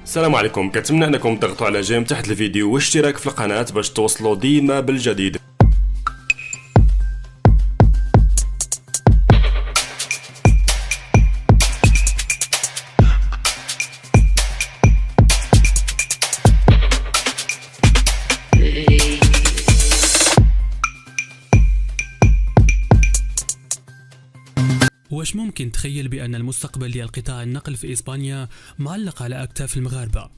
السلام عليكم، كنتمنى انكم تضغطوا على جيم تحت الفيديو واشتراك في القناة باش توصلوا ديما بالجديد. واش ممكن تخيل بأن المستقبل ديال قطاع النقل في إسبانيا معلق على أكتاف المغاربة،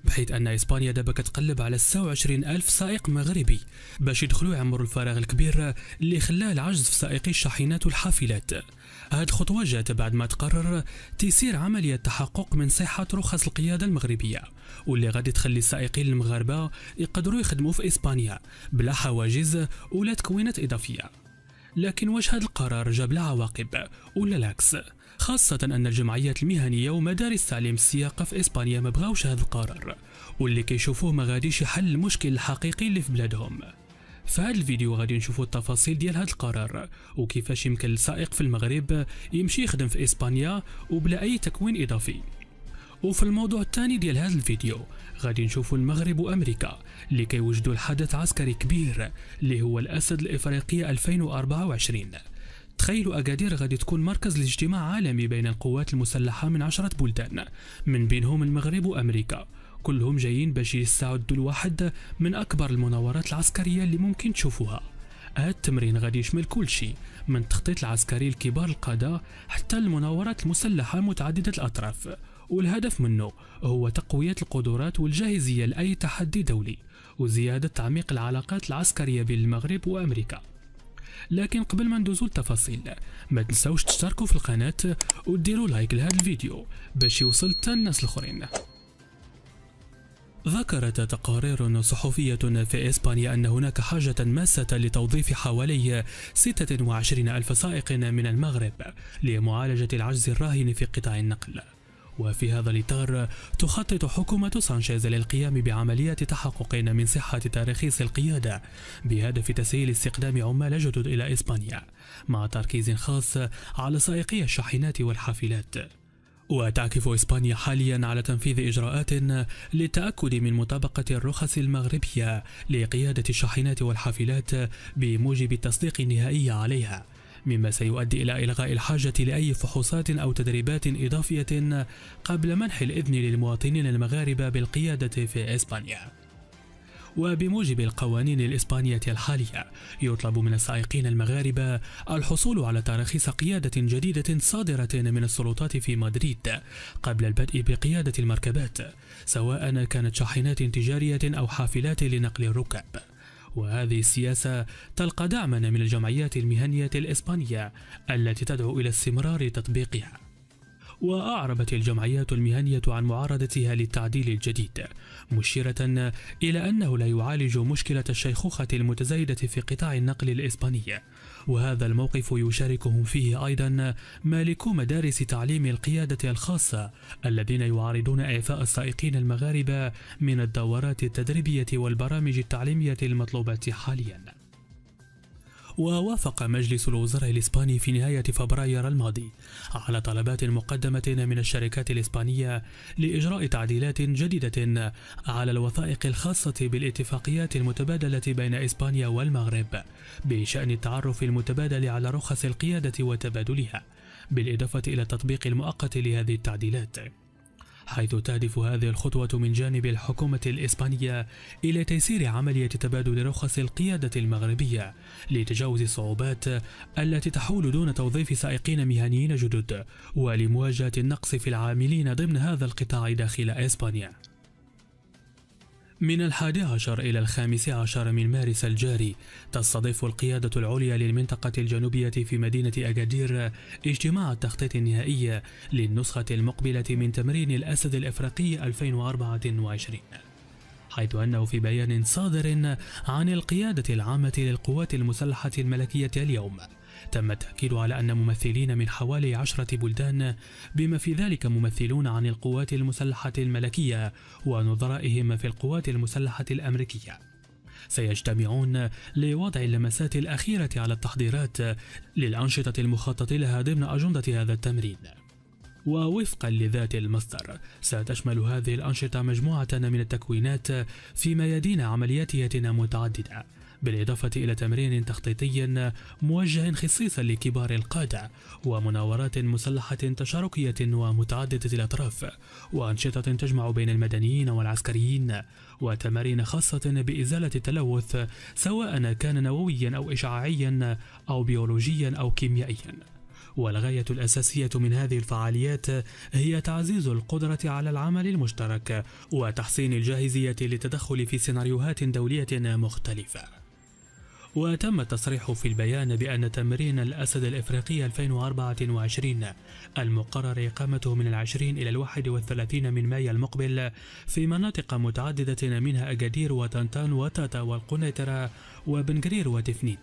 بحيث أن إسبانيا دابا كتقلب على 26 ألف سائق مغربي باش يدخلوا يعمروا الفراغ الكبير اللي خلاه العجز في سائقي الشاحنات والحافلات. هاد الخطوة جات بعد ما تقرر تيسير عملية تحقق من صحة رخص القيادة المغربية، واللي غادي تخلي السائقين المغاربة يقدروا يخدموا في إسبانيا بلا حواجز ولا تكوينات إضافية. لكن واش هذا القرار جاب له عواقب ولا العكس؟ خاصة أن الجمعيات المهنية ومدارس تعليم السياقة في إسبانيا ما بغاوش هذا القرار، واللي كيشوفوه ما غاديش يحل المشكل الحقيقي اللي في بلادهم. في هذا الفيديو غادي نشوفوا التفاصيل ديال هذا القرار وكيفاش يمكن للسائق في المغرب يمشي يخدم في إسبانيا وبلا أي تكوين إضافي. وفي الموضوع الثاني ديال هذا الفيديو غادي نشوفوا المغرب وأمريكا اللي كيوجدوا الحدث عسكري كبير اللي هو الأسد الإفريقية 2024. تخيلوا أكادير غادي تكون مركز لاجتماع عالمي بين القوات المسلحة من 10 بلدان، من بينهم المغرب وأمريكا، كلهم جايين باش يستعدوا لواحد من أكبر المناورات العسكرية اللي ممكن تشوفوها. هذا التمرين غادي يشمل كل شيء من التخطيط العسكري لكبار القادة حتى المناورات المسلحة متعددة الأطراف، والهدف منه هو تقوية القدرات والجاهزية لأي تحدي دولي وزيادة تعميق العلاقات العسكرية بين المغرب وأمريكا. لكن قبل ما ندوزو التفاصيل ما تنسوش تشتركوا في القناة وديروا لايك لهذا الفيديو باش يوصل حتى الناس الاخرين. ذكرت تقارير صحفية في إسبانيا أن هناك حاجة ماسة لتوظيف حوالي 26 ألف سائق من المغرب لمعالجة العجز الراهن في قطاع النقل. وفي هذا الإطار تخطط حكومة سانشيز للقيام بعمليات تحقق من صحة تراخيص القيادة بهدف تسهيل استقدام عمال جدد إلى إسبانيا، مع تركيز خاص على سائقي الشاحنات والحافلات. وتعكف إسبانيا حاليا على تنفيذ إجراءات للتأكد من مطابقة الرخص المغربية لقيادة الشاحنات والحافلات بموجب التصديق النهائي عليها، مما سيؤدي إلى إلغاء الحاجة لأي فحوصات أو تدريبات إضافية قبل منح الإذن للمواطنين المغاربة بالقيادة في إسبانيا. وبموجب القوانين الإسبانية الحالية يطلب من السائقين المغاربة الحصول على تراخيص قيادة جديدة صادرة من السلطات في مدريد قبل البدء بقيادة المركبات، سواء كانت شاحنات تجارية أو حافلات لنقل الركاب. وهذه السياسة تلقى دعما من الجمعيات المهنية الإسبانية التي تدعو إلى استمرار تطبيقها. وأعربت الجمعيات المهنية عن معارضتها للتعديل الجديد، مشيرة إلى أنه لا يعالج مشكلة الشيخوخة المتزايدة في قطاع النقل الإسباني، وهذا الموقف يشاركهم فيه أيضا مالكو مدارس تعليم القيادة الخاصة الذين يعارضون إعفاء السائقين المغاربة من الدورات التدريبية والبرامج التعليمية المطلوبة حاليا. ووافق مجلس الوزراء الإسباني في نهاية فبراير الماضي على طلبات مقدمة من الشركات الإسبانية لإجراء تعديلات جديدة على الوثائق الخاصة بالاتفاقيات المتبادلة بين إسبانيا والمغرب بشأن التعرف المتبادل على رخص القيادة وتبادلها، بالإضافة إلى التطبيق المؤقت لهذه التعديلات، حيث تهدف هذه الخطوة من جانب الحكومة الإسبانية إلى تيسير عملية تبادل رخص القيادة المغربية لتجاوز الصعوبات التي تحول دون توظيف سائقين مهنيين جدد، ولمواجهة النقص في العاملين ضمن هذا القطاع داخل إسبانيا. من 11 إلى 15 من مارس الجاري تستضيف القيادة العليا للمنطقة الجنوبية في مدينة أكادير اجتماع التخطيط النهائي للنسخة المقبلة من تمرين الأسد الإفريقي 2024، حيث أنه في بيان صادر عن القيادة العامة للقوات المسلحة الملكية اليوم تم التأكيد على أن ممثلين من حوالي 10 بلدان بما في ذلك ممثلون عن القوات المسلحة الملكية ونظرائهم في القوات المسلحة الأمريكية سيجتمعون لوضع اللمسات الأخيرة على التحضيرات للأنشطة المخطط لها ضمن أجندة هذا التمرين. ووفقا لذات المصدر ستشمل هذه الأنشطة مجموعة من التكوينات في ميادين عملياتية متعددة، بالإضافة إلى تمرين تخطيطي موجه خصيصا لكبار القادة، ومناورات مسلحة تشاركية ومتعددة الأطراف، وأنشطة تجمع بين المدنيين والعسكريين، وتمارين خاصة بإزالة التلوث سواء كان نوويا أو إشعاعيا أو بيولوجيا أو كيميائيا. والغاية الأساسية من هذه الفعاليات هي تعزيز القدرة على العمل المشترك وتحسين الجاهزية للتدخل في سيناريوهات دولية مختلفة. وتم التصريح في البيان بأن تمرين الأسد الإفريقي 2024 المقرر إقامته من 20 إلى 31 من مايو المقبل في مناطق متعددة منها أجادير وتنتان وتاتا والقنيطرة وبنغرير وتفنيد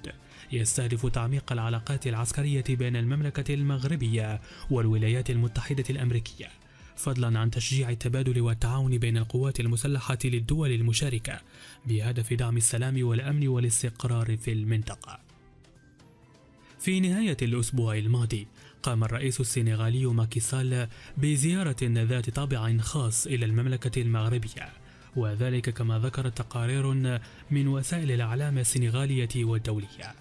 يستهدف تعميق العلاقات العسكرية بين المملكة المغربية والولايات المتحدة الأمريكية، فضلا عن تشجيع التبادل والتعاون بين القوات المسلحة للدول المشاركة بهدف دعم السلام والأمن والاستقرار في المنطقة. في نهاية الأسبوع الماضي قام الرئيس السنغالي ماكي سال بزيارة ذات طابع خاص إلى المملكة المغربية، وذلك كما ذكرت تقارير من وسائل الإعلام السنغالية والدولية.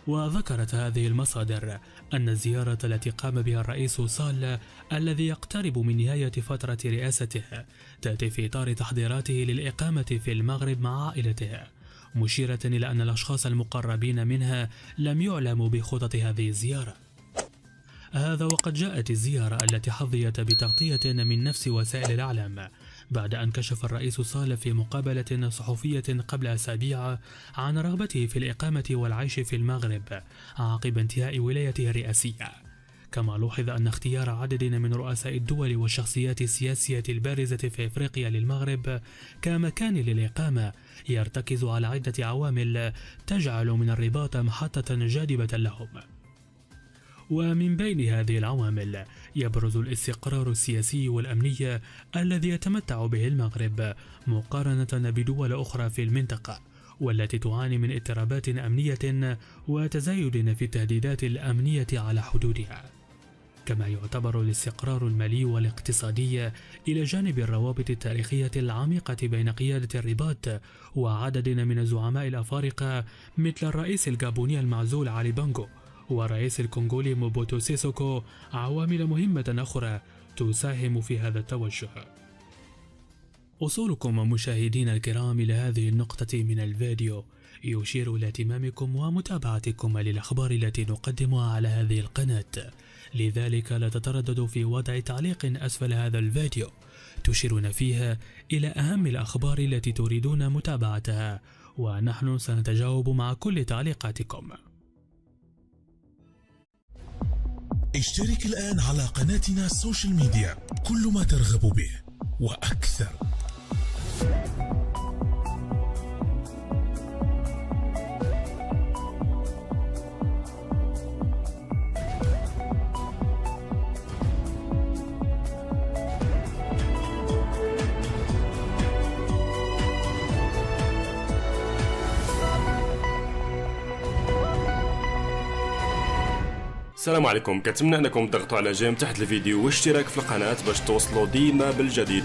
وذكرت هذه المصادر أن الزيارة التي قام بها الرئيس سال الذي يقترب من نهاية فترة رئاسته تأتي في إطار تحضيراته للإقامة في المغرب مع عائلته، مشيرة إلى أن الأشخاص المقربين منها لم يعلموا بخطط هذه الزيارة. هذا وقد جاءت الزيارة التي حظيت بتغطية من نفس وسائل الإعلام بعد أن كشف الرئيس سال في مقابلة صحفية قبل أسابيع عن رغبته في الإقامة والعيش في المغرب عقب انتهاء ولايته الرئاسية. كما لوحظ أن اختيار عدد من رؤساء الدول والشخصيات السياسية البارزة في إفريقيا للمغرب كمكان للإقامة يرتكز على عدة عوامل تجعل من الرباط محطة جاذبة لهم. ومن بين هذه العوامل يبرز الاستقرار السياسي والأمني الذي يتمتع به المغرب مقارنة بدول أخرى في المنطقة والتي تعاني من اضطرابات أمنية وتزايد في التهديدات الأمنية على حدودها. كما يعتبر الاستقرار المالي والاقتصادي إلى جانب الروابط التاريخية العميقة بين قيادة الرباط وعدد من الزعماء الأفارقة مثل الرئيس الغابوني المعزول علي بانغو ورئيس الكونغولي موبوتو سيسوكو عوامل مهمة أخرى تساهم في هذا التوجه. وصولكم مشاهدين الكرام إلى هذه النقطة من الفيديو يشير إلى اهتمامكم ومتابعتكم للأخبار التي نقدمها على هذه القناة، لذلك لا تترددوا في وضع تعليق أسفل هذا الفيديو تشيرون فيها إلى أهم الأخبار التي تريدون متابعتها، ونحن سنتجاوب مع كل تعليقاتكم. اشترك الآن على قناتنا السوشيال ميديا، كل ما ترغب به وأكثر. السلام عليكم، كنتمنى انكم تضغطوا على جيم تحت الفيديو واشتراك في القناة باش توصلوا ديما بالجديد.